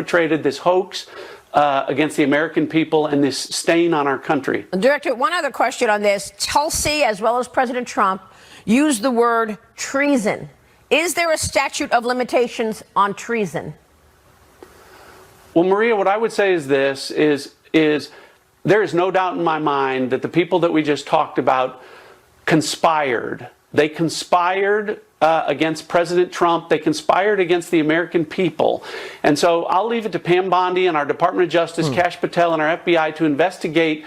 perpetrated this hoax against the American people and this stain on our country. Director, one other question on this. Tulsi, as well as President Trump, used the word treason. Is there a statute of limitations on treason? Well, Maria, what I would say is this, is there is no doubt in my mind that the people that we just talked about conspired. They conspired against President Trump. They conspired against the American people. And so I'll leave it to Pam Bondi and our Department of Justice, Kash Patel and our FBI to investigate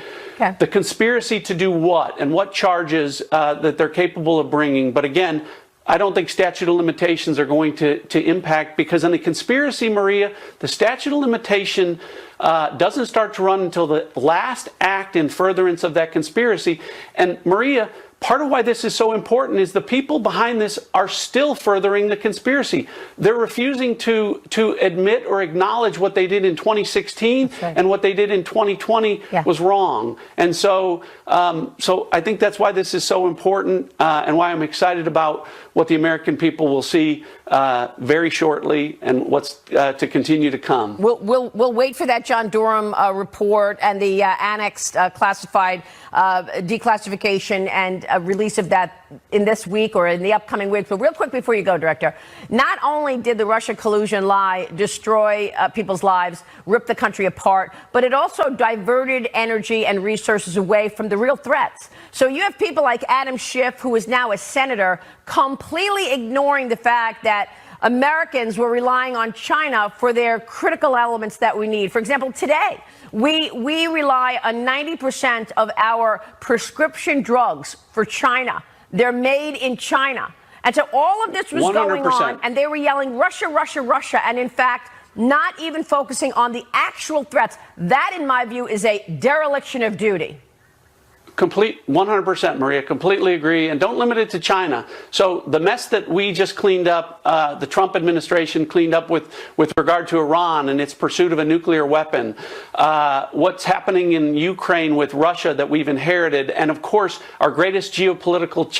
the conspiracy to do what and what charges that they're capable of bringing. But again, I don't think statute of limitations are going to impact, because in the conspiracy, Maria, the statute of limitation doesn't start to run until the last act in furtherance of that conspiracy. And Maria, part of why this is so important is the people behind this are still furthering the conspiracy. They're refusing to admit or acknowledge what they did in 2016 and what they did in 2020 was wrong. And so I think that's why this is so important and why I'm excited about what the American people will see very shortly and what's to continue to come. We'll wait for that John Durham report and the annexed classified declassification and release of that in this week or in the upcoming weeks. But real quick before you go, Director, not only did the Russia collusion lie destroy people's lives, rip the country apart, but it also diverted energy and resources away from the real threats. So you have people like Adam Schiff, who is now a senator, completely ignoring the fact that Americans were relying on China for their critical elements that we need. For example, today, we rely on 90% of our prescription drugs for China. They're made in China. And so all of this was 100%. Going on, and they were yelling, Russia, Russia, Russia, and in fact, not even focusing on the actual threats. That, in my view, is a dereliction of duty. 100%, Maria, completely agree. And don't limit it to China. So the mess that we just cleaned up, the Trump administration cleaned up with regard to Iran and its pursuit of a nuclear weapon, what's happening in Ukraine with Russia that we've inherited, and of course, our greatest geopolitical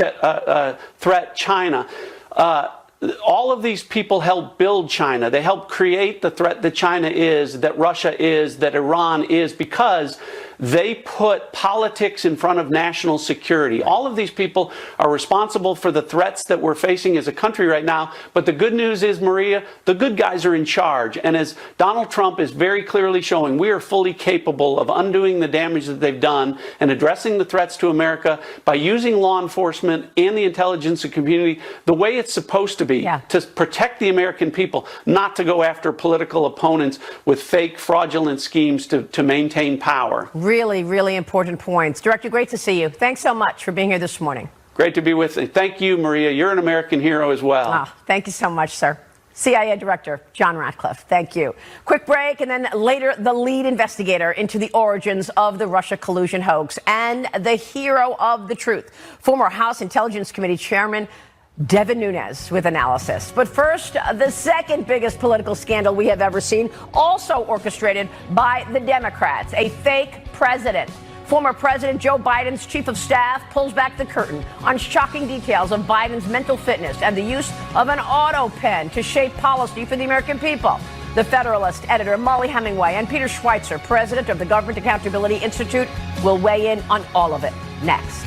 threat, China. All of these people helped build China. They helped create the threat that China is, that Russia is, that Iran is, because they put politics in front of national security. All of these people are responsible for the threats that we're facing as a country right now. But the good news is, Maria, the good guys are in charge. And as Donald Trump is very clearly showing, we are fully capable of undoing the damage that they've done and addressing the threats to America by using law enforcement and the intelligence community the way it's supposed to be, to protect the American people, not to go after political opponents with fake, fraudulent schemes to maintain power. Really, really important points. Director, great to see you. Thanks so much for being here this morning. Great to be with you. Thank you, Maria. You're an American hero as well. Oh, thank you so much, sir. CIA Director John Ratcliffe, thank you. Quick break, and then later, the lead investigator into the origins of the Russia collusion hoax and the hero of the truth, former House Intelligence Committee Chairman Devin Nunes with analysis. But first, the second biggest political scandal we have ever seen, also orchestrated by the Democrats, a fake president. Former President Joe Biden's chief of staff pulls back the curtain on shocking details of Biden's mental fitness and the use of an auto pen to shape policy for the American people. The Federalist editor Molly Hemingway and Peter Schweitzer, president of the Government Accountability Institute, will weigh in on all of it next.